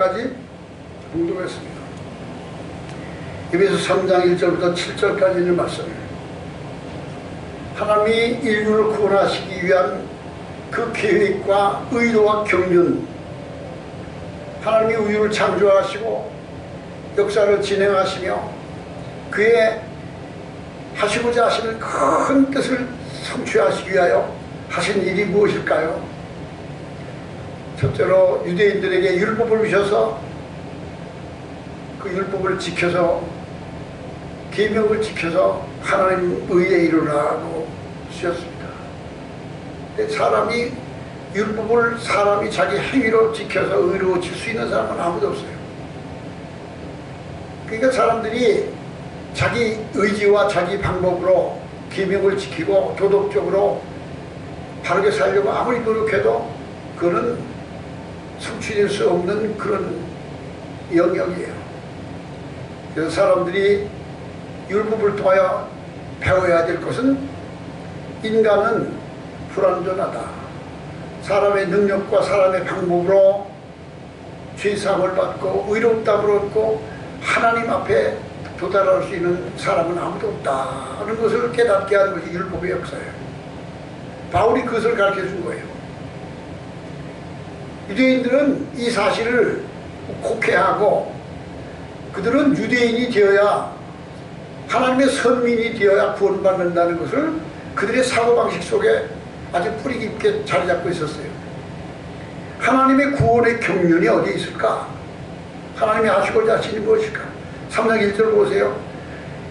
까지 공동했습니다. 에베소 3장 1절부터 7절까지 있는 말씀, 하나님이 인류를 구원하시기 위한 그 계획과 의도와 경륜, 하나님이 우주를 창조하시고 역사를 진행하시며 그의 하시고자 하시는 큰 뜻을 성취하시기 위하여 하신 일이 무엇일까요? 첫째로 유대인들에게 율법을 주셔서 그 율법을 지켜서 계명을 지켜서 하나님 의에 이르라고 주셨습니다. 사람이 율법을 사람이 자기 행위로 지켜서 의로워질 수 있는 사람은 아무도 없어요. 그러니까 사람들이 자기 의지와 자기 방법으로 계명을 지키고 도덕적으로 바르게 살려고 아무리 노력해도 그거는 성취될 수 없는 그런 영역이에요. 그래서 사람들이 율법을 통하여 배워야 될 것은 인간은 불완전하다. 사람의 능력과 사람의 방법으로 죄사함을 받고 의롭다함을 얻고 하나님 앞에 도달할 수 있는 사람은 아무도 없다는 것을 깨닫게 하는 것이 율법의 역사예요. 바울이 그것을 가르쳐 준 거예요. 유대인들은 이 사실을 곡해하고 그들은 유대인이 되어야, 하나님의 선민이 되어야 구원받는다는 것을 그들의 사고방식 속에 아주 뿌리 깊게 자리 잡고 있었어요. 하나님의 구원의 경륜이 어디에 있을까? 하나님이 하시고자 하시는 무엇일까? 3장 1절 보세요.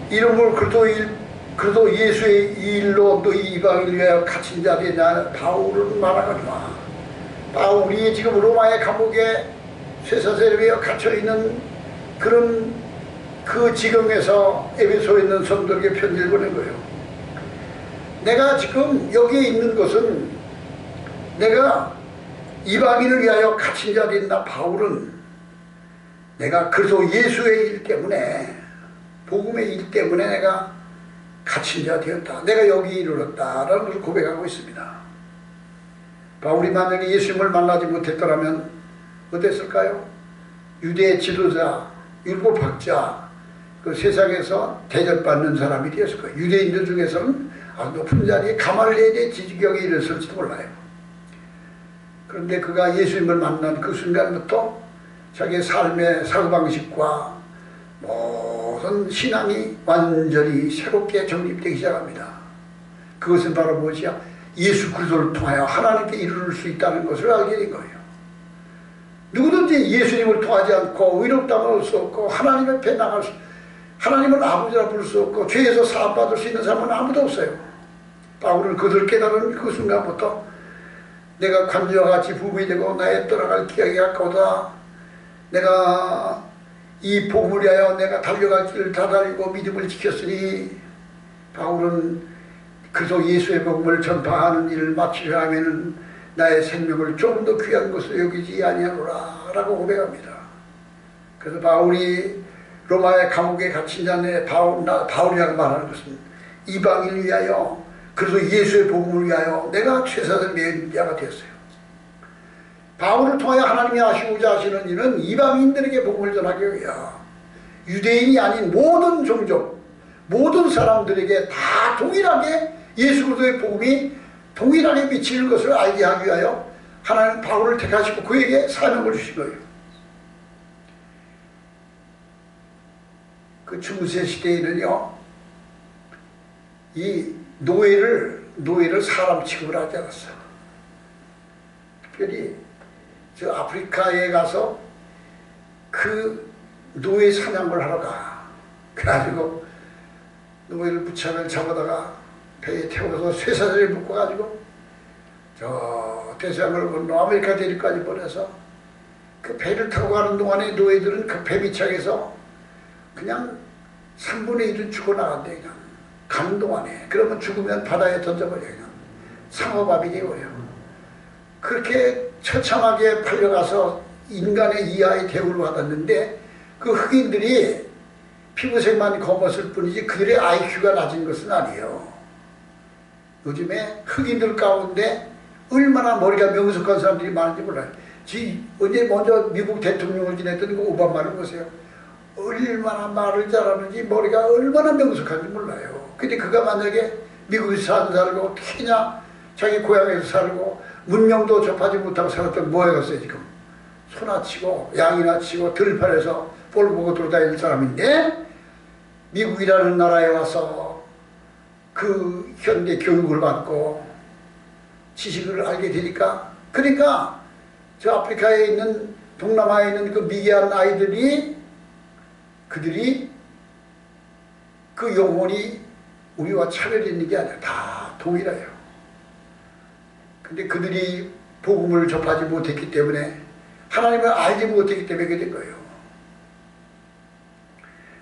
이름을 그래도 예수의 이 일로 너희 이방인을 위하여 갇힌 자들이 나 바울은 말하거니와. 바울이 지금 로마의 감옥에 쇠사슬에 갇혀있는 그런 그 지경에서 에베소에 있는 성도에게 편지를 보낸 거예요. 내가 지금 여기에 있는 것은 내가 이방인을 위하여 갇힌 자들인 나 바울은 내가 그래서 예수의 일 때문에, 복음의 일 때문에 내가 갇힌 자 되었다. 내가 여기 이르렀다라는 것을 고백하고 있습니다. 바울이 만약에 예수님을 만나지 못했더라면 어땠을까요? 유대 지도자, 율법학자, 그 세상에서 대접받는 사람이 되었을 거예요. 유대인들 중에서는 아주 높은 자리에 가말리엘의 지지경에 이르렀을지도 몰라요. 그런데 그가 예수님을 만난 그 순간부터 자기의 삶의 사고방식과 모든 신앙이 완전히 새롭게 정립되기 시작합니다. 그것은 바로 무엇이야? 예수 그리스도를 통하여 하나님께 이룰 수 있다는 것을 알게 된 거예요. 누구든지 예수님을 통하지 않고 의롭다함을 얻을 수 없고 하나님 앞에 나갈 수, 하나님을 아버지라 부를 수 없고 죄에서 사함받을 수 있는 사람은 아무도 없어요. 바울은 그것을 깨달은 그 순간부터 내가 관주와 같이 부부이 되고 나의 떠나갈 기약이 가까우다. 내가 이 복음을 위하여 내가 달려갈 길을 다 달리고 믿음을 지켰으니 바울은 그래서 예수의 복음을 전파하는 일을 마치려 하면은 나의 생명을 조금 더 귀한 것으로 여기지 아니하노라 라고 고백합니다. 그래서 바울이 로마의 감옥에 갇힌 자네 바울이라고 말하는 것은 이방인을 위하여, 그래서 예수의 복음을 위하여 내가 최선을 다한 자가 되었어요. 바울을 통하여 하나님이 하시고자 하시는 일은 이방인들에게 복음을 전하기 위하여 유대인이 아닌 모든 종족, 모든 사람들에게 다 동일하게 예수 그리스도의 복음이 동일하게 미치는 것을 알게 하기 위하여 하나님 바울을 택하시고 그에게 사명을 주신 거예요. 그 중세 시대에는요, 이 노예를 사람 취급을 하지 않았어. 특별히 저 아프리카에 가서 그 노예 사냥을 하러 가. 그래가지고 노예를 무참을 잡아다가 배에 태워서 쇠사슬에 묶어가지고 저 대서양을 건너 아메리카 대륙까지 보내서 그 배를 타고 가는 동안에 노예들은 그 배 밑창에서 그냥 3분의 1은 죽어나간대. 그냥 가는 동안에. 그러면 죽으면 바다에 던져버려. 그냥 상어밥이 되어요. 그렇게 처참하게 팔려가서 인간의 이하의 대우를 받았는데 그 흑인들이 피부색만 검었을 뿐이지 그들의 IQ가 낮은 것은 아니에요. 요즘에 흑인들 가운데 얼마나 머리가 명석한 사람들이 많은지 몰라요. 언제 먼저 미국 대통령을 지냈던 그 오바마를 보세요. 얼마나 말을 잘하는지 머리가 얼마나 명석한지 몰라요. 근데 그가 만약에 미국에서 살고 특히나 자기 고향에서 살고 문명도 접하지 못하고 살았던 뭐였어요 지금. 소나 치고 양이나 치고 들판에서 볼 보고 돌아다니는 사람인데 미국이라는 나라에 와서 그 현대 교육을 받고 지식을 알게 되니까, 그러니까 저 아프리카에 있는 동남아에 있는 그 미개한 아이들이 그들이 그 영혼이 우리와 차별이 있는 게 아니라 다 동일해요. 근데 그들이 복음을 접하지 못했기 때문에, 하나님을 알지 못했기 때문에 그렇게 된 거예요.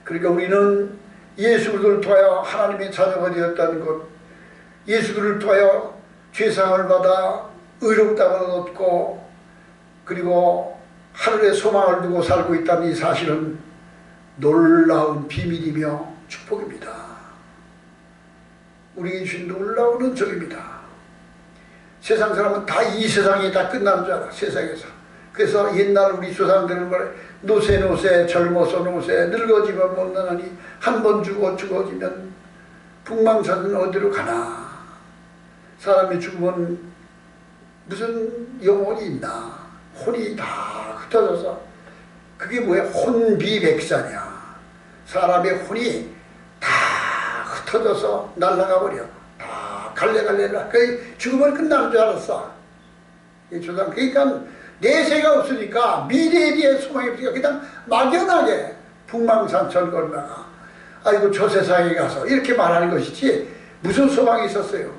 그러니까 우리는 예수 그리스도를 통하여 하나님의 자녀가 되었다는 것, 예수 그리스도를 통하여 죄사함을 받아 의롭다함을 얻고 그리고 하늘의 소망을 두고 살고 있다는 이 사실은 놀라운 비밀이며 축복입니다. 우리에게 주신 놀라운 은총입니다. 세상 사람은 다 이 세상이 다 끝나는 줄 알아, 세상에서. 그래서 옛날 우리 조상들은 말해, 노세 노세 젊어서 노세 늙어지면 못나나니 한 번 죽어지면 북망사는 어디로 가나. 사람이 죽으면 무슨 영혼이 있나. 혼이 다 흩어져서, 그게 뭐야? 혼비백산이야. 사람의 혼이 다 흩어져서 날아가 버려. 다 갈래갈래라. 죽으면 끝나는 줄 알았어. 이 조상. 그러니까 내세가 없으니까 미래에 대한 소망이 없으니까 그냥 막연하게 북망산천 걸다가 아이고 저 세상에 가서 이렇게 말하는 것이지 무슨 소망이 있었어요.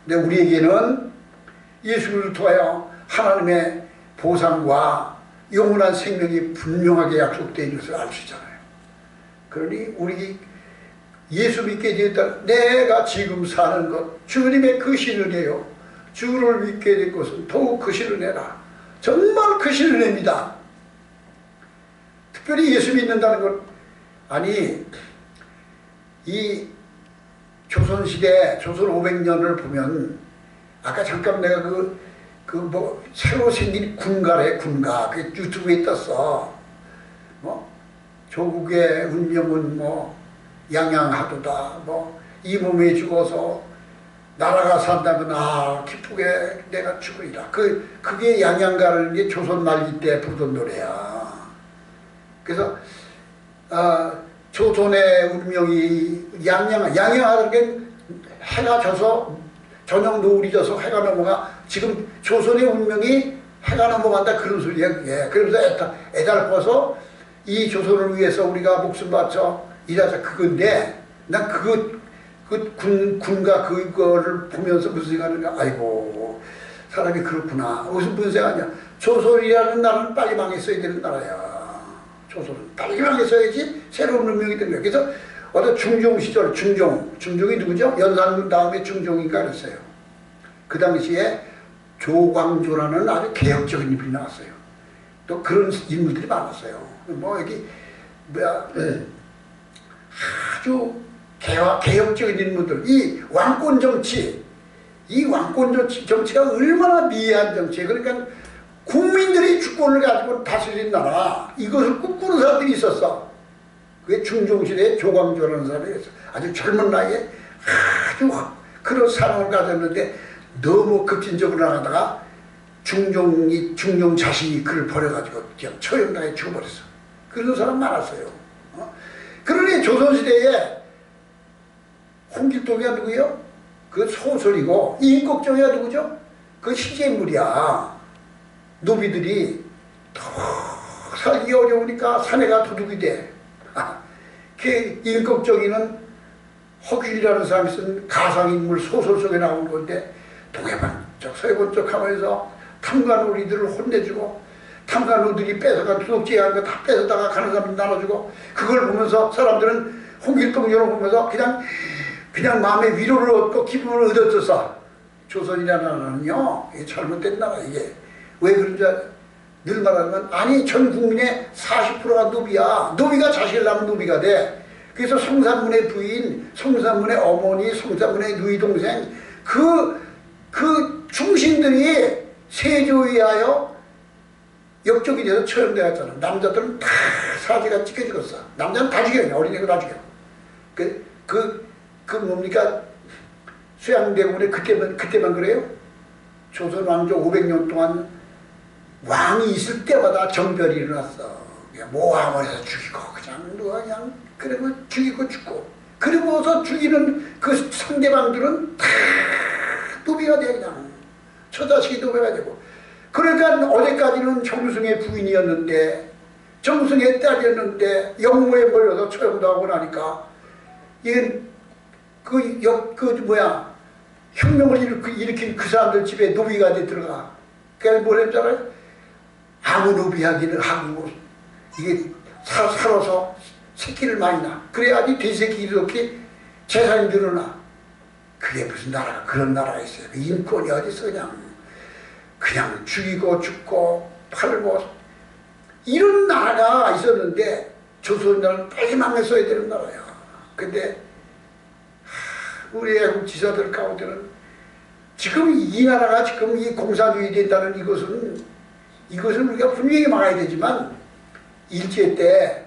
근데 우리에게는 예수를 통하여 하나님의 보상과 영원한 생명이 분명하게 약속되어 있는 것을 알 수 있잖아요. 그러니 우리 예수 믿게 되었다. 내가 지금 사는 것 주님의 그 신은혜요. 주를 믿게 될 것은 더욱 그 신은혜라. 정말 그 신은혜입니다. 특별히 예수 믿는다는 것, 아니 이 조선시대 조선 500년을 보면 아까 잠깐 내가 뭐 새로 생긴 군가래, 군가. 그 유튜브에 떴어. 뭐 조국의 운명은 뭐 양양하도다. 뭐 이 몸에 죽어서 나라가 산다면 아 기쁘게 내가 죽으리라. 그게 양양가라는 게 조선 말기 때 부르던 노래야. 그래서 조선의 운명이 양양하는 게 해가 져서 저녁 노을이 져서 해가 넘어가. 지금 조선의 운명이 해가 넘어간다 그런 소리야 그게. 그러면서 애달퍼서 이 조선을 위해서 우리가 목숨 바쳐 일하자 그건데, 난 군가 그거를 보면서 무슨 생각하는가. 아이고 사람이 그렇구나. 무슨 생각이냐. 조선이라는 나라는 빨리 망했어야 되는 나라야. 조선은 빨리 망했어야지 새로운 운명이 된 거야. 그래서 어떤 중종 시절, 중종이 누구죠? 연산군 다음에 중종인가 그랬어요. 그 당시에 조광조라는 아주 개혁적인 인물이 나왔어요. 또 그런 인물들이 많았어요. 뭐 여기 아주 개혁적인 인물들, 이 왕권 정치가 얼마나 미해한 정치예요. 그러니까 국민들이 주권을 가지고 다스리는 나라, 이것을 꿈꾸는 사람들이 있었어. 그게 중종시대에 조광조라는 사람이 있어. 아주 젊은 나이에 아주 그런 사랑을 가졌는데 너무 급진적으로 나가다가 중종 자신이 그를 버려가지고 그냥 처형당해 죽어버렸어. 그런 사람 많았어요. 그러니 조선시대에 홍길동이가 누구요? 그 소설이고, 임꺽정이가 누구죠? 그 시제인물이야. 노비들이 더 살기 어려우니까 사내가 도둑이 돼. 그 임꺽정이는 허균이라는 사람이 쓴 가상인물 소설 속에 나온 건데, 동해반쪽 서해반쪽 하면서 탐관오리들을 혼내주고, 탐관오리들이 뺏어간 도둑질한 거 다 뺏어다가 가는 사람 나눠주고, 그걸 보면서 사람들은 홍길동전을 보면서 그냥 마음의 위로를 얻고 기쁨을 얻었어. 조선이라는 나라는요, 이게 잘못된 나라. 이게 왜 그런지 늘 말하면, 아니 전 국민의 40%가 노비야. 노비가 자식을 낳으면 노비가 돼. 그래서 성산문의 부인, 성산문의 어머니, 성산문의 누이 동생, 그 중신들이 세조에 의하여 역적이 돼서 처형되었잖아. 남자들은 다 사지가 찢겨 죽었어. 남자는 다 죽여. 어린애가 다 죽여. 뭡니까? 수양대군에 그때만 그래요? 조선 왕조 500년 동안 왕이 있을 때마다 정별이 일어났어. 모함을 해서 죽이고, 그냥, 그리고 죽이고 죽고. 그리고서 죽이는 그 상대방들은 다 노비가 돼, 그냥. 처자식이 노비가 되고. 그러니까 어제까지는 정승의 부인이었는데, 정승의 딸이었는데, 영모에 몰려서 처형도 하고 나니까, 이게 혁명을 일으킨 그 사람들 집에 노비가 돼 들어가. 그래서 뭘 했잖아요? 아무 노비하기는 하고, 이게 살아서 새끼를 많이 낳아. 그래야지 돼새끼 이렇게 재산이 늘어나. 그게 무슨 나라가 그런 나라가 있어요. 인권이 어딨어, 그냥 죽이고 죽고 팔고. 이런 나라가 있었는데, 조선나라는 빨리 망했어야 되는 나라야. 근데, 우리 애국 지사들 가운데는 지금 이 나라가 지금 이 공산주의 된다는 이것은 우리가 분명히 막아야 되지만, 일제 때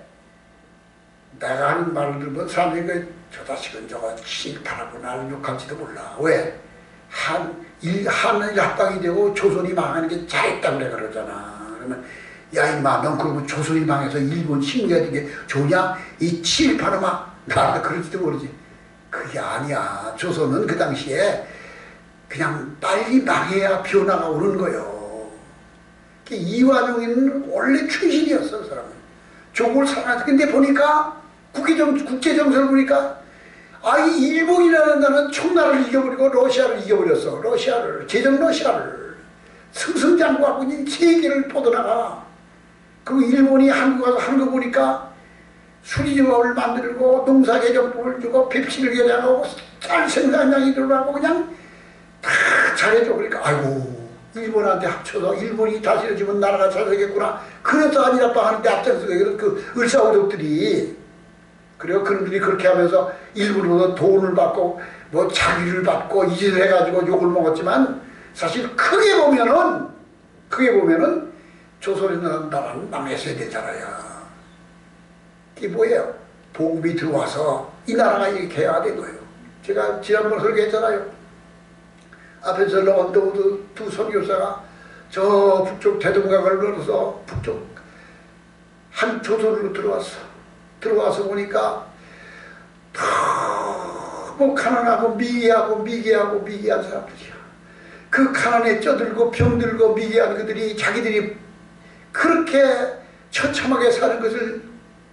내가 하는 말을 들으면 사람들이 저 자식은 저거 친일파라고 나를 욕할지도 몰라. 왜? 한일 합방이 되고 조선이 망하는 게 잘했다고 내가 그러잖아. 그러면 야 임마 넌 그러고 조선이 망해서 일본 식민지가 된 게 좋냐? 이 친일파놈아. 나한테 그럴지도 모르지. 그게 아니야. 조선은 그 당시에 그냥 빨리 망해야 변화가 오는 거요. 이완용이는 원래 충신이었어, 그 사람은. 조국을 사랑해서. 근데 보니까, 국제정세를 보니까, 이 일본이라는 나라는 청나라를 이겨버리고 러시아를 이겨버렸어. 제정 러시아를. 승승장구하고 세계를 뻗어나가. 그리고 일본이 한국 와서 하는 거 보니까, 수리조합을 만들고, 농사개정법을 주고, 펩시를 개량하고, 쌀 생산량이 들어가고, 그냥 다 잘해줘. 그러니까, 아이고. 일본한테 합쳐서 일본이 다스려지면 나라가 잘 되겠구나. 그래서 아니라빠 하는데 앞장서서 그 을사오적들이 그래요. 그런들이 그렇게 하면서 일부러 돈을 받고 뭐 자기를 받고 이 짓을 해가지고 욕을 먹었지만 사실 크게 보면은 조선이라는 나라는 망했어야 되잖아요. 이게 뭐예요? 복음이 들어와서 이 나라가 이렇게 해야 된 거예요. 제가 지난번 설계했잖아요. 앞에서 언더우드 두 선교사가 저 북쪽 대동강을 걸어서 북쪽 한 조선으로 들어와서 보니까 너무 가난하고 미개한 사람들이야. 그 가난에 쪄들고 병들고 미개한 그들이 자기들이 그렇게 처참하게 사는 것을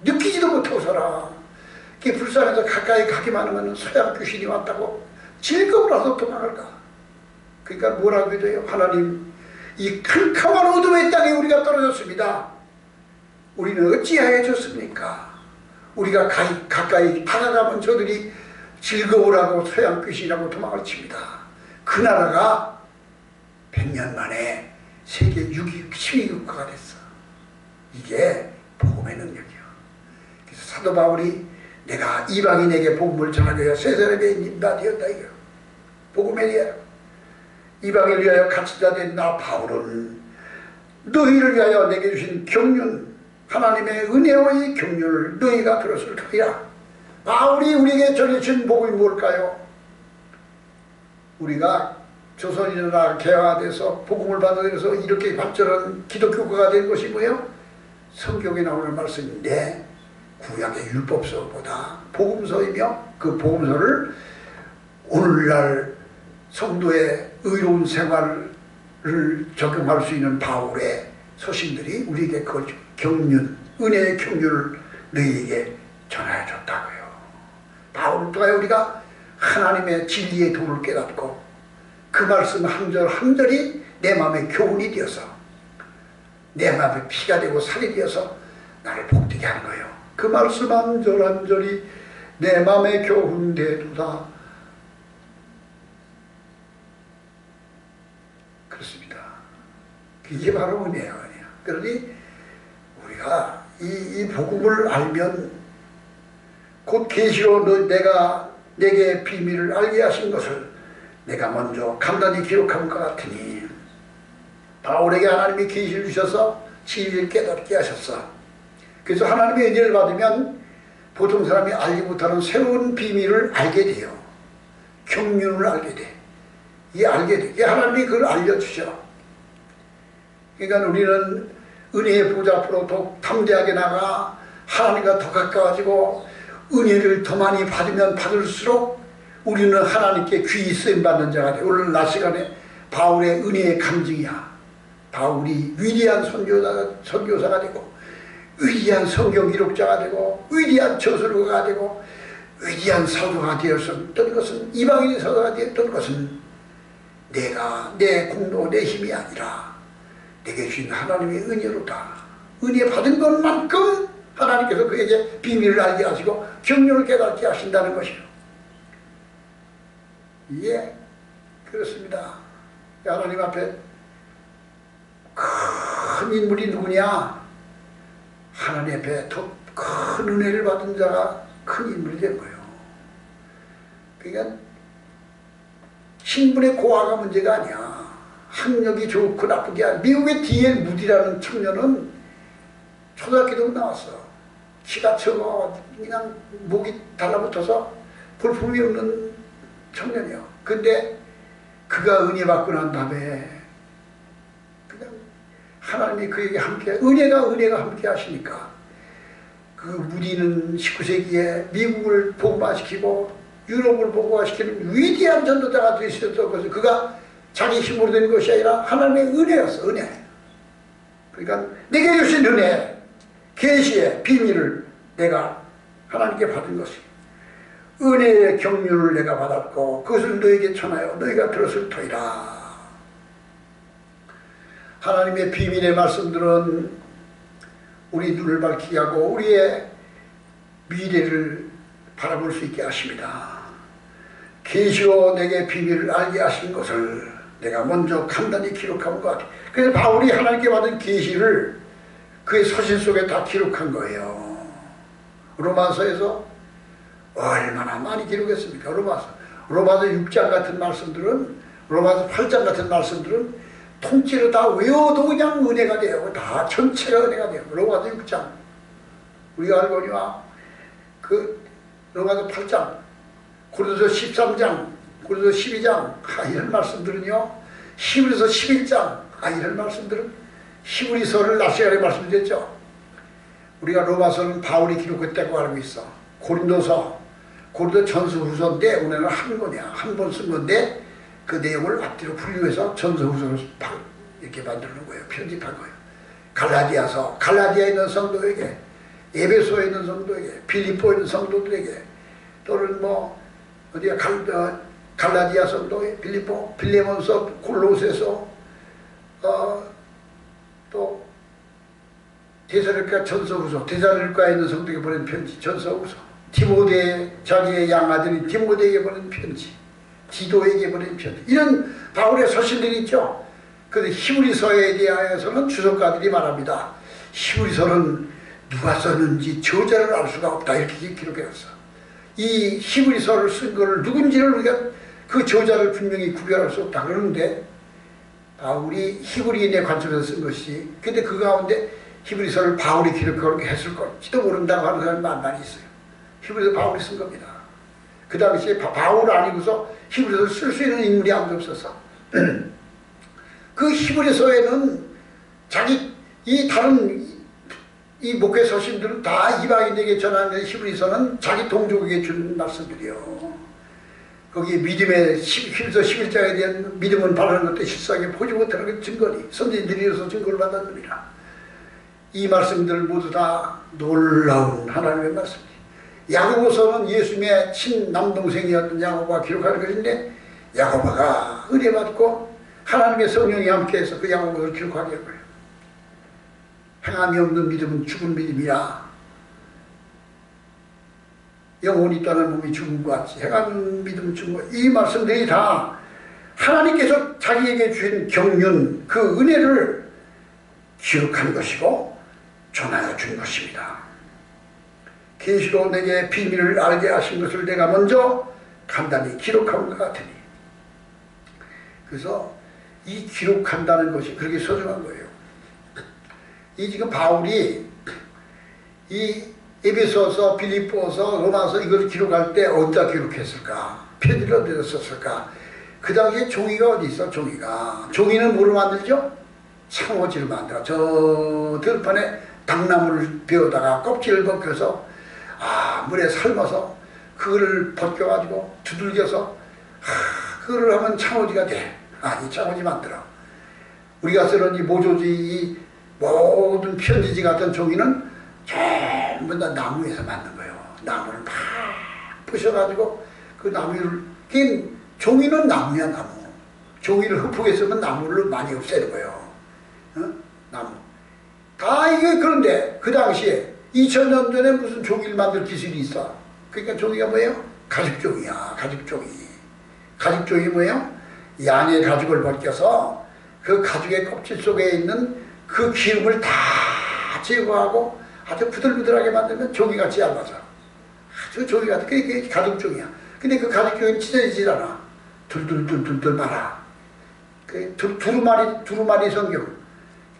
느끼지도 못하고 살아. 불쌍해서 가까이 가기만 하면 서양 귀신이 왔다고 즐거워 라서 도망갈까. 그러니까 뭐라고 해줘요? 하나님, 이 캄캄한 어둠의 땅에 우리가 떨어졌습니다. 우리는 어찌하여 졌습니까? 우리가 가까이 다가가면 저들이 즐거우라고 서양 귀신이라고 도망을 칩니다. 그 나라가 100년 만에 세계 6위, 10위 국가가 됐어. 이게 복음의 능력이요. 그래서 사도 바울이 내가 이방인에게 복음을 전하기 위하여 세 사람의 인바 되었다 이거. 복음의 리야. 이방인을 위하여 갇히자 된 나 바울은 너희를 위하여 내게 주신 경륜, 하나님의 은혜와의 경륜을 너희가 들었을 터이야. 바울이 우리에게 전해준 복음이 뭘까요? 우리가 조선이나 개화돼서 복음을 받아들여서 이렇게 발전한 기독교가 된 것이 뭐예요? 성경에 나오는 말씀인데 구약의 율법서보다 복음서이며 그 복음서를 오늘날 성도의 의로운 생활을 적용할 수 있는 바울의 서신들이 우리에게 그 경륜, 은혜의 경륜을 너희에게 전하여 줬다고요. 바울을 통하여 우리가 하나님의 진리의 도를 깨닫고 그 말씀 한 절 한 절이 내 마음의 교훈이 되어서 내 마음의 피가 되고 살이 되어서 나를 복되게 하는 거예요. 그 말씀 한 절 한 절이 내 마음의 교훈 되도다. 그렇습니다. 이게 바로 은혜예요. 그러니 우리가 이 복음을 알면 곧 계시로 내가 내게 비밀을 알게 하신 것을 내가 먼저 간단히 기록한 것 같으니 바울에게 하나님이 계시를 주셔서 진리를 깨닫게 하셨어. 그래서 하나님의 은혜를 받으면 보통 사람이 알지 못하는 새로운 비밀을 알게 돼요. 경륜을 알게 돼. 이게 알게 돼. 하나님이 그걸 알려주셔. 그러니까 우리는 은혜의 보좌 앞으로 더 담대하게 나가 하나님과 더 가까워지고 은혜를 더 많이 받으면 받을수록 우리는 하나님께 귀히 쓰임받는 자가 돼. 오늘 낮 시간에 바울의 은혜의 간증이야. 바울이 위대한 선교사가 되고 위대한 성경 기록자가 되고 위대한 저술가가 되고 위대한 사도가 되었던 것은 이방인의 사도가 되었던 것은 내가 내 공로 내 힘이 아니라 내게 주신 하나님의 은혜로다. 은혜 받은 것만큼 하나님께서 그에게 비밀을 알게 하시고 경륜을 깨닫게 하신다는 것이요. 예, 그렇습니다. 하나님 앞에 큰 인물이 누구냐? 하나님 앞에 더 큰 은혜를 받은 자가 큰 인물이 된 거예요. 그러니까 신분의 고하가 문제가 아니야. 학력이 좋고 나쁘게 아니야. 미국의 D.L. 무디라는 청년은 초등학교 때 나왔어. 키가 적어 그냥 목이 달라붙어서 볼품이 없는 청년이요. 근데 그가 은혜 받고 난 다음에 그냥 하나님이 그에게 함께 은혜가 함께 하시니까 그 무디는 19세기에 미국을 복음화시키고 유럽을 복음화시키는 위대한 전도자가 될 수 있었던 것은 그가 자기 힘으로 된 것이 아니라 하나님의 은혜였어. 은혜. 그러니까 내게 주신 은혜 계시의 비밀을 내가 하나님께 받은 것이 은혜의 경륜을 내가 받았고 그것을 너에게 전하여 너희가 들었을 터이라. 하나님의 비밀의 말씀들은 우리 눈을 밝히게 하고 우리의 미래를 바라볼 수 있게 하십니다. 계시로 내게 비밀을 알게 하신 것을 내가 먼저 간단히 기록한 것 같아요. 그래서 바울이 하나님께 받은 계시를 그의 서신 속에 다 기록한 거예요. 로마서에서 얼마나 많이 기록했습니까? 로마서 6장 같은 말씀들은, 로마서 8장 같은 말씀들은 통째로 다 외워도 그냥 은혜가 돼요. 다 전체가 은혜가 돼요. 로마서 6장 우리가 알고 보니까 그 로마서 8장, 고린도서 13장, 고린도서 12장 이런 말씀들은요, 히브리서 11장 이런 말씀들은 히브리서를 낮 시간에 말씀드렸죠. 우리가 로마서는 바울이 기록했다고 알고 있어. 고린도 전서 후서인데 우리는 한 권이야. 한 번 쓴 건데 그 내용을 앞뒤로 분류해서 전서 후서로 이렇게 만드는 거예요. 편집한 거예요. 갈라디아서, 갈라디아에 있는 성도에게, 에베소에 있는 성도에게, 빌립보에 있는 성도들에게, 또는 뭐 어디야 갈라디아 성도, 빌립보, 빌레몬서, 골로새서, 또 데살로니가 전서후서, 데살로니가에 있는 성도에게 보낸 편지, 전서후서, 디모데 자기의 양아들인 디모데에게 보낸 편지, 디도에게 보낸 편지, 이런 바울의 서신들이 있죠. 그런데 히브리서에 대하여서는 주석가들이 말합니다. 히브리서는 누가 썼는지 저자를 알 수가 없다 이렇게 기록해놨어. 이 히브리서를 쓴 거를 누군지를 우리가 그 저자를 분명히 구별할 수 없다 그러는데 바울이 히브리인의 관점에서 쓴 것이, 근데 그 가운데 히브리서를 바울이 기록하고 했을 것지도 모른다고 하는 사람이 많이 있어요. 히브리서 바울이 쓴 겁니다. 그 당시에 바울 아니고서 히브리서를 쓸 수 있는 인물이 아무도 없었어. 그 히브리서에는 다른 목회 서신들은 다 이방인에게 전하는 히브리서는 자기 동족에게 준 말씀들이요. 거기에 믿음의 히브리서 11장에 대한 믿음은 바라는 것도 실상에 보지 못하는 증거니 선지자들이어서 증거를 받았느니라. 이 말씀들 모두 다 놀라운 하나님의 말씀이에요. 야고보서는 예수님의 친남동생이었던 야고보가 기록하는 것인데 야고보가 은혜받고 하나님의 성령이 함께해서 그 야고보를 기록하게 한 거예요. 행함이 없는 믿음은 죽은 믿음이라. 영혼이 떠난 몸이 죽은 것 같이 행함이 없는 믿음은 죽은 것. 이 말씀들이 다 하나님께서 자기에게 주신 경륜, 그 은혜를 기록한 것이고 전하여 준 것입니다. 계시로 내게 비밀을 알게 하신 것을 내가 먼저 간단히 기록한 것 같으니. 그래서 이 기록한다는 것이 그렇게 소중한 거예요. 이 지금 바울이 이 에베소서, 빌립보서, 로마서 이걸 기록할 때 어디다 기록했을까? 편지를 어디다 썼을까? 그 당시에 종이가 어디 있어? 종이는 뭐로 만들죠? 창호지를 만들어. 저 들판에 당나무를 베어다가 껍질을 벗겨서 물에 삶아서 그거를 벗겨가지고 두들겨서 그거를 하면 창호지가 돼. 이 창호지 만들어. 우리가 쓰는 이 모조지, 이 모든 편지지 같은 종이는 전부 다 나무에서 만든 거예요. 나무를 막 부셔가지고 그 나무를, 종이는 나무야, 나무. 종이를 흡하게 쓰면 나무를 많이 없애는 거예요. 나무. 다 이게 그런데 그 당시에 2000년 전에 무슨 종이를 만들 기술이 있어. 그러니까 종이가 뭐예요? 가죽종이야, 가죽종이. 가죽종이 뭐예요? 양의 가죽을 벗겨서 그 가죽의 껍질 속에 있는 그 기름을 다 제거하고 아주 부들부들하게 만들면 종이같이 얇아서 아주 종이같이. 그게 가죽종이야. 근데 그 가죽종이는 찢어지질 않아. 둘둘둘둘둘 말아. 그 두루마리 성경.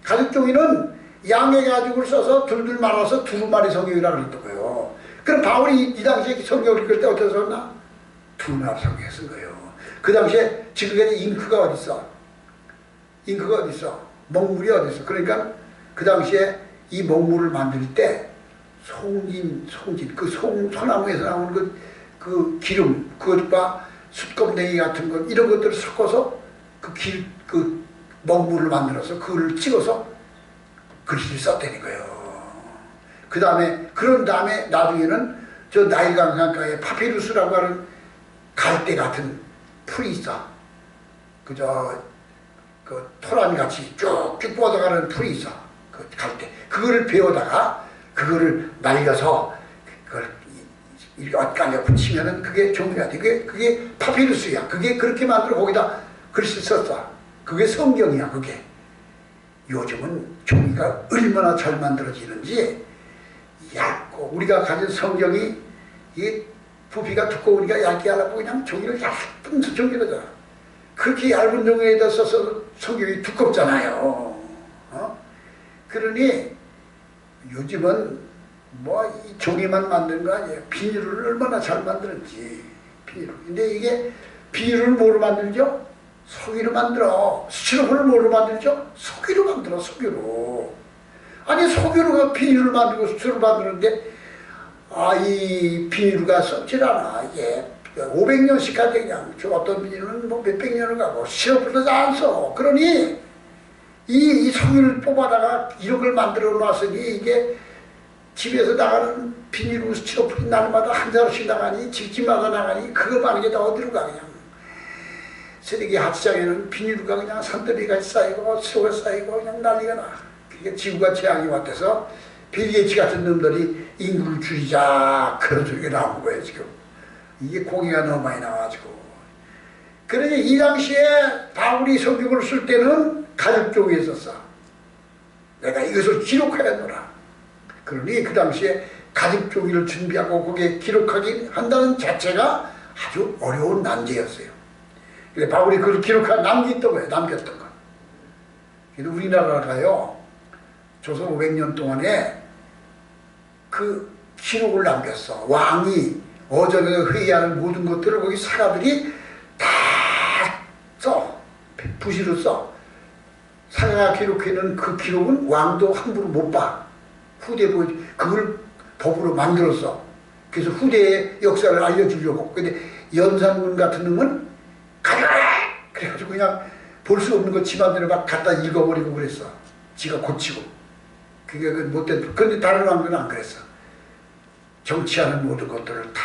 가죽종이는 양의 가죽을 써서 둘둘 말아서 두루마리 성경이라고 그랬다고요. 그럼 바울이 이 당시에 성경을 읽을 때 어떻게 썼나? 두루마리 성경 쓴 거예요. 그 당시에 지금까지 잉크가 어디 있어? 잉크가 어디 있어? 먹물이 어디 있어? 그러니까 그 당시에 이 먹물을 만들 때 송진, 그 소나무에서 나오는 그 기름, 그것과 숯껍데기 같은 것, 이런 것들을 섞어서 그 먹물을 만들어서 그걸 찍어서 글씨를 썼다는 거예요. 그런 다음에 나중에는 저 나일강 강가에 파피루스라고 하는 갈대 같은 풀이 있어. 그 토란같이 쭉쭉 뻗어가는 풀이 있어. 그 갈대. 그거를 베어다가 그거를 말려서 그걸 이렇게 엇갈려 붙이면은 그게 종이가 돼. 그게 파피루스야. 그게 그렇게 만들어 거기다 글씨 썼어. 그게 성경이야, 그게. 요즘은 종이가 얼마나 잘 만들어지는지 얇고, 우리가 가진 성경이 이게 부피가 두꺼우니까 얇게 하려고 그냥 종이를 얇은 종이로잖아. 그렇게 얇은 종이에다 써서 성경이 두껍잖아요. 그러니 요즘은 뭐 이 종이만 만든 거 아니에요. 비닐을 얼마나 잘 만드는지. 비닐. 근데 이게 비닐을 뭐로 만들죠? 석유로 만들어. 스티로폼을 뭐로 만들죠? 석유로 만들어, 석유로. 아니, 석유로가 비닐을 만들고 스티로폼을 만드는데, 이 비닐가 썩질 않아. 이게 500년씩 가지 그냥. 저 어떤 비닐은 뭐 몇백 년을 가고, 스티로폼도 안 써. 그러니, 이 석유를 뽑아다가 이런 걸 만들어 놨으니, 이게 집에서 나가는 비닐로 스티로폼이 날마다 한 자루씩 나가니, 집집마다 나가니, 그거 많은 게 다 어디로 가, 그냥. 쓰레기 하트장에는 비닐가 그냥 산더미같이 쌓이고 수가 쌓이고 그냥 난리가 나. 그게 지구가 재앙이 왔대서 빌 게이츠 같은 놈들이 인구를 줄이자 그런 소리가 나온 거예요 지금. 이게 공의가 너무 많이 나와가지고. 그러니 이 당시에 바울이 성경을 쓸 때는 가죽종이에 썼어. 내가 이것을 기록하였노라. 그러니 그 당시에 가죽종이를 준비하고 거기에 기록하기 한다는 자체가 아주 어려운 난제였어요. 바울이 그걸 남겼던 거예요. 남겼던 거. 그래서 우리나라가요, 조선 500년 동안에 그 기록을 남겼어. 왕이 어전에 회의하는 모든 것들을 거기 사가들이 다 써. 부시로 써. 사가가 기록해놓은 그 기록은 왕도 함부로 못 봐. 후대 보여주. 그걸 법으로 만들었어. 그래서 후대의 역사를 알려주려고. 근데 연산군 같은 놈은 그래가지고 그냥 볼 수 없는 거 집안대로 막 갖다 읽어버리고 그랬어. 지가 고치고. 그게 그 못된. 그런데 다른 왕들은 안 그랬어. 정치하는 모든 것들을 다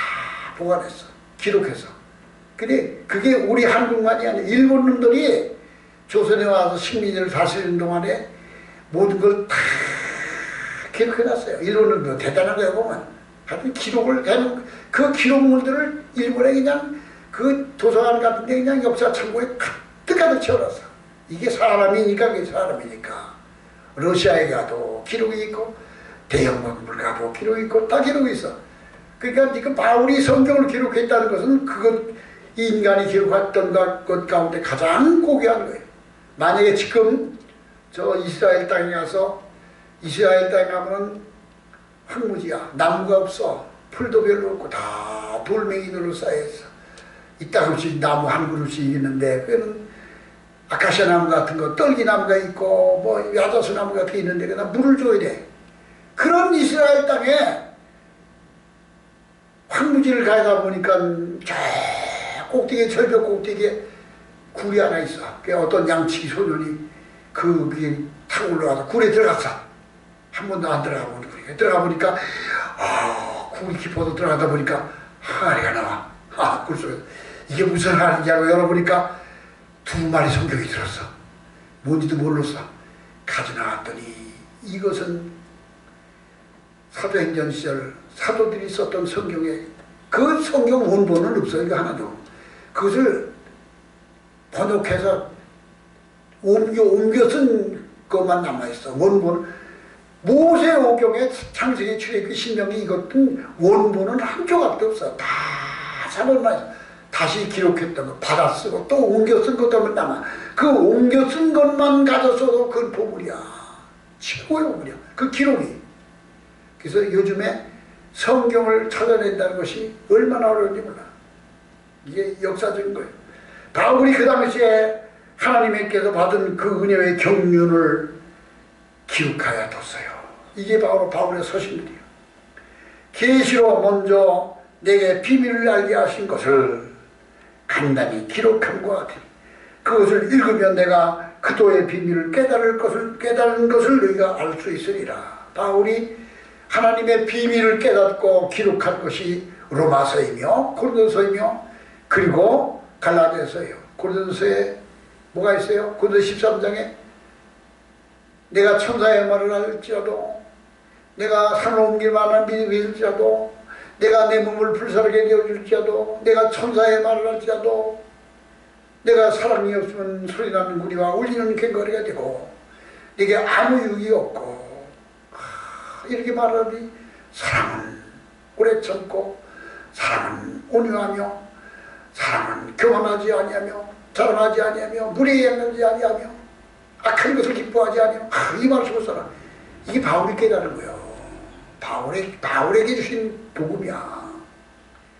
보관했어. 기록해서. 근데 그게 우리 한국만이 아니야. 일본 놈들이 조선에 와서 식민지를 다스리는 동안에 모든 걸 다 기록해놨어요. 일본 놈들 대단한 거야 보면. 하여튼 기록을 해놓은 그 기록물들을 일본에 그냥 그 도서관 같은 데 그냥 역사 창고에 가득 채워놨어. 이게 사람이니까, 그게 사람이니까. 러시아에 가도 기록이 있고, 대형건물 가도 기록이 있고, 다 기록이 있어. 그러니까 지금 바울이 성경을 기록했다는 것은 그것, 이 인간이 기록했던 것 가운데 가장 고귀한 거예요. 만약에 지금 저 이스라엘 땅에 가서 이스라엘 땅에 가면은 황무지야. 나무가 없어. 풀도 별로 없고 다 돌멩이들로 쌓여있어. 이따금씩 나무 한 그루씩 있는데 그는 아카시아 나무 같은 거, 떨기나무가 있고 뭐 야자수 나무 같은 게 있는데 그다 물을 줘야 돼. 그런 이스라엘 땅에 황무지를 가다 보니까 저 꼭대기에, 절벽 꼭대기에 굴이 하나 있어. 그 어떤 양치기 소년이 그게 타고 올라가서 굴에 들어갔어. 한 번도 안 들어가 보니까. 들어가 보니까 굴이 깊어서 들어가다 보니까 항아리가 나와. 굴 속에서. 이게 무슨 항아리냐고 열어보니까 두 마리 성경이 들었어. 뭔지도 몰랐어. 가져 나왔더니 이것은 사도행전 시절 사도들이 썼던 성경에, 그 성경 원본은 없어요. 이거 하나도. 그것을 번역해서 옮겨 쓴 것만 남아있어. 원본. 모세오경의 창세기, 출애굽기, 신명기 이것은 원본은 한 조각도 없어. 다 사본만 있어. 다시 기록했던 거 받아 쓰고 또 옮겨 쓴 것들만 남아. 그 옮겨 쓴 것만 가져서도 그건 보물이야. 최고의 보물이야. 그 기록이. 그래서 요즘에 성경을 찾아낸다는 것이 얼마나 어려운지 몰라. 이게 역사적인 거예요. 바울이 그 당시에 하나님께서 받은 그 은혜의 경륜을 기록하여 뒀어요. 이게 바로 바울의 서신들이에요. 계시로 먼저 내게 비밀을 알게 하신 것을 간단히 기록함과 같으니 그것을 읽으면 내가 그도의 비밀을 깨달은 것을 너희가 알 수 있으리라. 바울이 하나님의 비밀을 깨닫고 기록한 것이 로마서이며 고린도서이며 그리고 갈라디아서예요. 고린도서에 뭐가 있어요? 고린도서 13장에 내가 천사의 말을 할지라도, 내가 산을 옮길 만한 믿음이 있을지라도, 내가 내 몸을 불사르게 되어줄지라도, 내가 천사의 말을 할지라도, 내가 사랑이 없으면 소리나는 구리와 울리는 괭거리가 되고 내게 아무 유익이 없고, 이렇게 말하니 사랑은 오래 참고, 사랑은 온유하며, 사랑은 교만하지 아니하며, 자랑하지 아니하며, 무례히 행하지 아니하며, 악한 것을 기뻐하지 아니하며. 이 말씀을 써라. 이게 바울이 깨달은 거예요. 바울에게 주신 복음이야.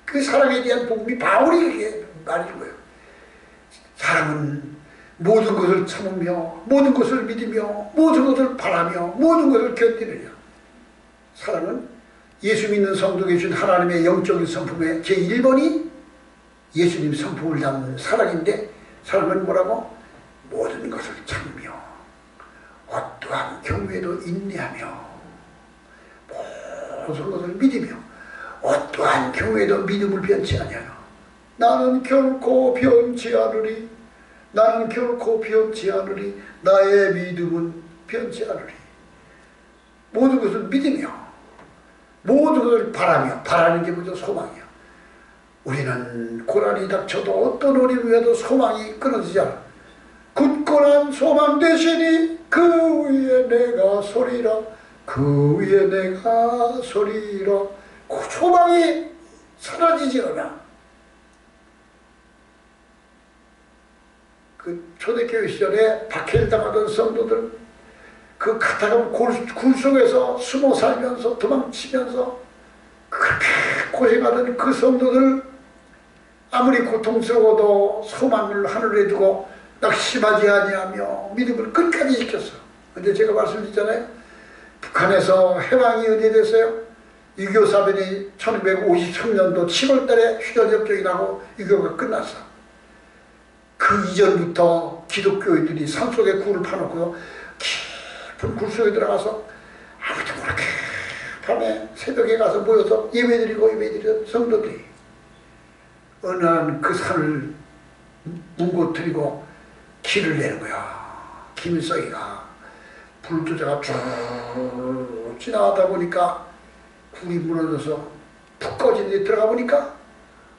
그 사랑에 대한 복음이 바울이 그렇게 말해준 거예요. 사랑은 모든 것을 참으며, 모든 것을 믿으며, 모든 것을 바라며, 모든 것을 견디느냐. 사랑은 예수 믿는 성도에게 준 하나님의 영적인 성품의 제1번이 예수님 성품을 담은 사랑인데, 사랑은 뭐라고? 모든 것을 참으며 어떠한 경우에도 인내하며 모든 것을 믿으며 어떠한 경우에도 믿음을 변치 아니하며 나는 결코 변치 않으리. 나는 결코 변치 않으리. 나의 믿음은 변치 않으리. 모든 것을 믿으며 모든 것을 바라며. 바라는 게 뭐죠? 소망이야. 우리는 고난이 닥쳐도 어떤 어려움에도 소망이 끊어지지 않아. 굳건한 소망 되시니 그 위에 내가 서리라. 그 위에 내가 서리라. 그 소망이 사라지지 않아. 그 초대교회 시절에 박해당하던 성도들, 그 카타콤 굴 속에서 숨어 살면서 도망치면서 그렇게 고생하던 그 성도들, 아무리 고통스러워도 소망을 하늘에 두고 낙심하지 아니하며 믿음을 끝까지 지켰어. 근데 제가 말씀드렸잖아요. 북한에서 해방이 언제 됐어요? 6.25 사변이 1953년도 7월 달에 휴전협정이 나고 6.25가 끝났어. 그 이전부터 기독교인들이 산속에 굴을 파놓고 깊은 굴 속에 들어가서 아무도 모르게 밤에 새벽에 가서 모여서 예배드리던 성도들이 어느 날 그 산을 뭉거뜨리고 길을 내는 거야. 김일성이가 불 쫓아가 쭉 지나가다 보니까 굴이 무너져서 푹 꺼진 데 들어가 보니까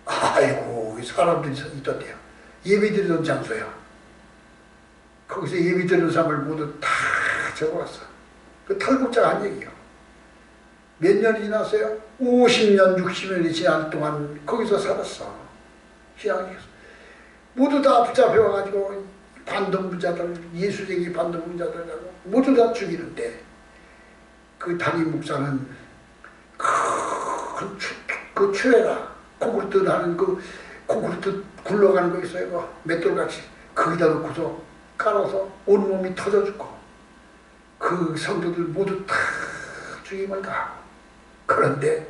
아이고 사람들이 있던데요. 예배드리던 장소야. 거기서 예배드리는 사람을 모두 다 적어왔어. 그 탈북자가 한 얘기요. 몇 년이 지났어요? 50년, 60년이 지난 동안 거기서 살았어. 신앙이 모두 다 붙잡혀가지고 반동부자들, 예수쟁이 반동부자들 모두 다 죽이는데 그 담임 목사는 그 추에라 콘크리트 하는 그 콘크리트 굴러가는 거 있어요. 그 맷돌같이 거기다 놓고서 깔아서 온몸이 터져 죽고 그 성도들 모두 다 죽임을 가하고, 그런데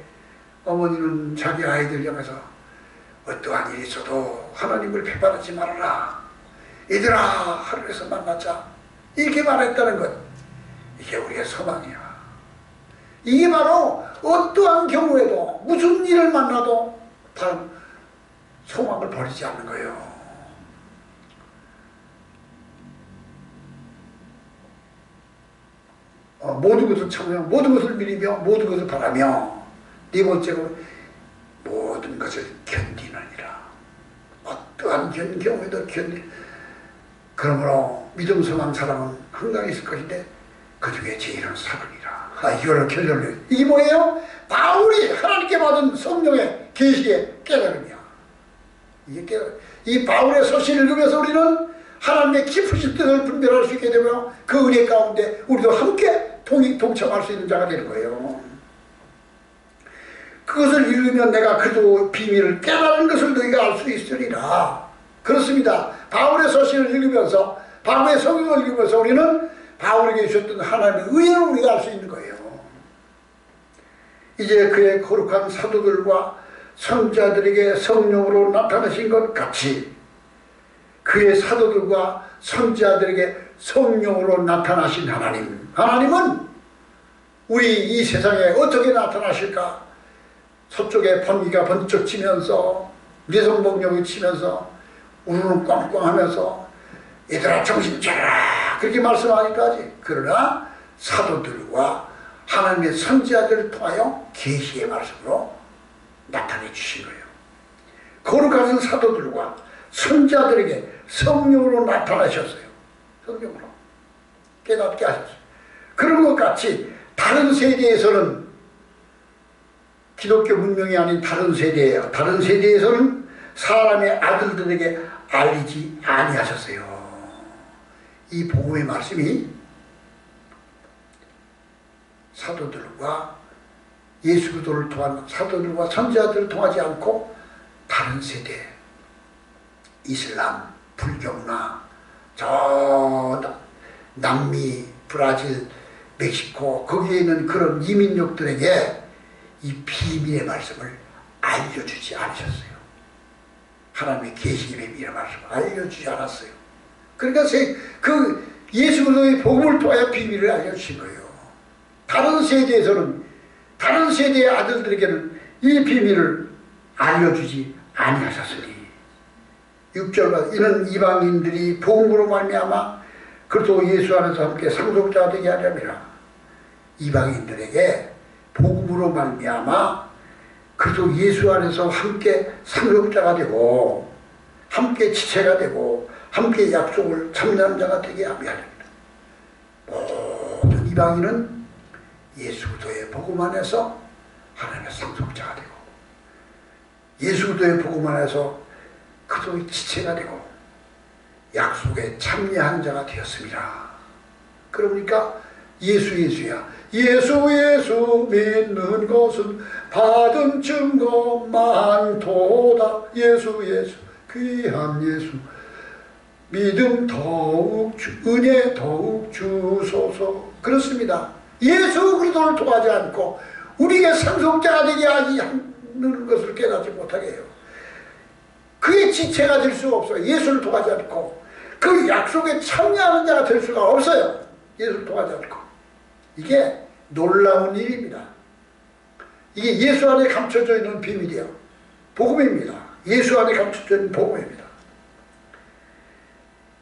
어머니는 자기 아이들 향해서 어떠한 일이 있어도 하나님을 배반하지 말아라. 얘들아 하늘에서 만나자. 이렇게 말했다는 것. 이게 우리의 소망이야. 이게 바로 어떠한 경우에도 무슨 일을 만나도 다른 소망을 버리지 않는 거예요. 모든 것을 참으며 모든 것을 믿으며 모든 것을 바라며, 네 번째로 모든 것을 견디느니라. 어떠한 경우에도 그러므로 믿음, 소망, 사랑은 항상 있을 것인데 그 중에 제일은 사랑이라. 이거를 결론을. 이게 뭐예요? 바울이 하나님께 받은 성령의 계시의 깨달음이야. 이게 깨달음. 이 바울의 서신을 읽으면서 우리는 하나님의 깊으신 뜻을 분별할 수 있게 되며 그 은혜 가운데 우리도 함께 동참할 수 있는 자가 되는 거예요. 그것을 읽으면 내가 그도 비밀을 깨달은 것을 너희가 알 수 있으리라. 그렇습니다. 바울의 서신을 읽으면서, 바울의 성경을 읽으면서 우리는 바울에게 주셨던 하나님의 은혜를 우리가 알 수 있는 거예요. 이제 그의 거룩한 사도들과 선지자들에게 성령으로 나타나신 것 같이 그의 사도들과 선지자들에게 성령으로 나타나신 하나님은 우리 이 세상에 어떻게 나타나실까? 서쪽에 번개가 번쩍 치면서 뇌성복령이 치면서 우르르 꽝꽝하면서 얘들아 정신 차려라 그렇게 말씀하기까지. 그러나 사도들과 하나님의 선지자들을 통하여 계시의 말씀으로 나타내 주신 거예요. 거룩하신 사도들과 선지자들에게 성령으로 나타나셨어요. 성령으로 깨닫게 하셨어요. 그런 것 같이 다른 세대에서는, 기독교 문명이 아닌 다른 세대예요. 다른 세대에서는 사람의 아들들에게 알리지 아니하셨어요. 이 복음의 말씀이 사도들과 예수 그리스도를 통한 사도들과 선지자들을 통하지 않고 다른 세대, 이슬람, 불교나 저 남미, 브라질, 멕시코 거기에 있는 그런 이민족들에게 이 비밀의 말씀을 알려주지 않으셨어요. 하나님의 계시의 비밀의 말씀을 알려주지 않았어요. 그러니까 그 예수 그리스도의 복음을 통하여 비밀을 알려주신 거예요. 다른 세대에서는, 다른 세대의 아들들에게는 이 비밀을 알려주지 아니하셨으니 6절과 이는 이방인들이 복음으로 말미암아 그리스도 예수 안에서 함께 상속자가 되게 하려니라. 이방인들에게 복음으로 말미암아 그리스도 예수 안에서 함께 상속자가 되고 함께 지체가 되고 함께 약속을 참여하는 자가 되게 하려 합니다. 모든 이방인은 예수 그리스도의 복음 안에서 하나님의 상속자가 되고 예수 그리스도의 복음 안에서 그리스도의 지체가 되고 약속에 참여한 자가 되었습니다. 그러니까 예수야. 예수 믿는 것은 받은 증거 많도다. 예수 귀한 예수 믿음 더욱 은혜 더욱 주소서. 그렇습니다. 예수 그리스도를 통하지 않고 우리에게 상속자가 되게 하지 않는 것을 깨닫지 못하게 해요. 그의 지체가 될 수가 없어요. 예수를 통하지 않고 그 약속에 참여하는 자가 될 수가 없어요. 예수를 통하지 않고. 이게 놀라운 일입니다. 이게 예수 안에 감춰져 있는 비밀이에요. 복음입니다. 예수 안에 감춰져 있는 복음입니다.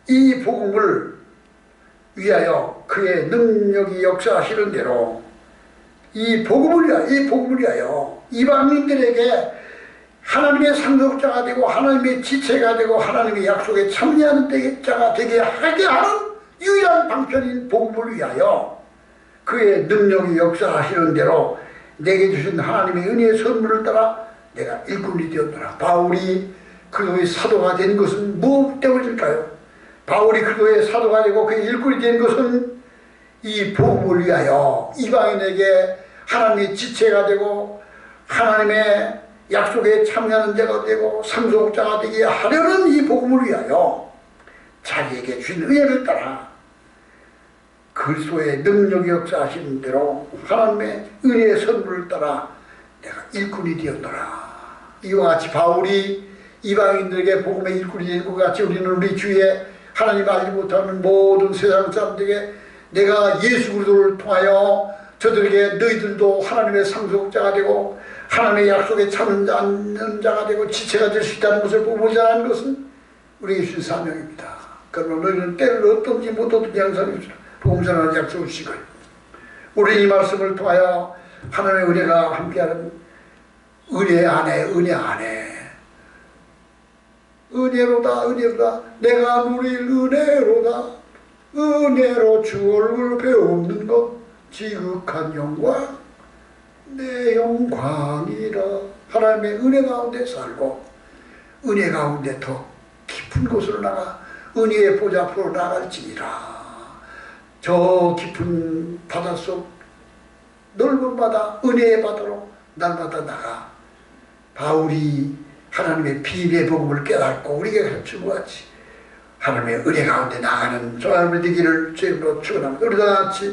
이 복음을 위하여 그의 능력이 역사하시는 대로 이 복음을 위하여 이방인들에게 하나님의 상속자가 되고 하나님의 지체가 되고 하나님의 약속에 참여하는 자가 되게 하게 하는 유일한 방편인 복음을 위하여 그의 능력이 역사하시는 대로 내게 주신 하나님의 은혜의 선물을 따라 내가 일꾼이 되었노라. 바울이 그리스도의 사도가 된 것은 무엇 때문일까요? 바울이 그리스도의 사도가 되고 그의 일꾼이 된 것은 이 복음을 위하여 이방인에게 하나님의 지체가 되고 하나님의 약속에 참여하는 자가 되고 상속자가 되게 하려는 이 복음을 위하여 자기에게 주신 은혜를 따라 그리스도의 능력이 역사하시는 대로 하나님의 은혜의 선물을 따라 내가 일꾼이 되었노라. 이와 같이 바울이 이방인들에게 복음의 일꾼이 된 것 같이 우리는 우리 주위에 하나님 알지 못하는 모든 세상 사람들에게 내가 예수 그리스도를 통하여 저들에게 너희들도 하나님의 상속자가 되고 하나님의 약속에 참는 자가 되고 지체가 될 수 있다는 것을 보고자 하는 것은 우리에게 주신 사명입니다. 그러나 너희는 때를 얻든지 못 얻든지 항상 복음 전하는 약속을 주시고 우리 이 말씀을 통하여 하나님의 은혜가 함께하는 은혜 안에 은혜로다 은혜로다 내가 누릴 은혜로다 은혜로 주 얼굴 배우는 것 지극한 영광 내 영광이라. 하나님의 은혜 가운데 살고 은혜 가운데 더 깊은 곳으로 나가 은혜의 보좌 앞으로 나갈지니라. 저 깊은 바닷속 넓은 바다 은혜의 바다로 날마다 나가 바울이 하나님의 비밀의 복음을 깨닫고 우리에게 가르친 것 같이 하나님의 은혜 가운데 나가는 저 사람이 되기를 주님으로 축원합니다. 우리 다 같이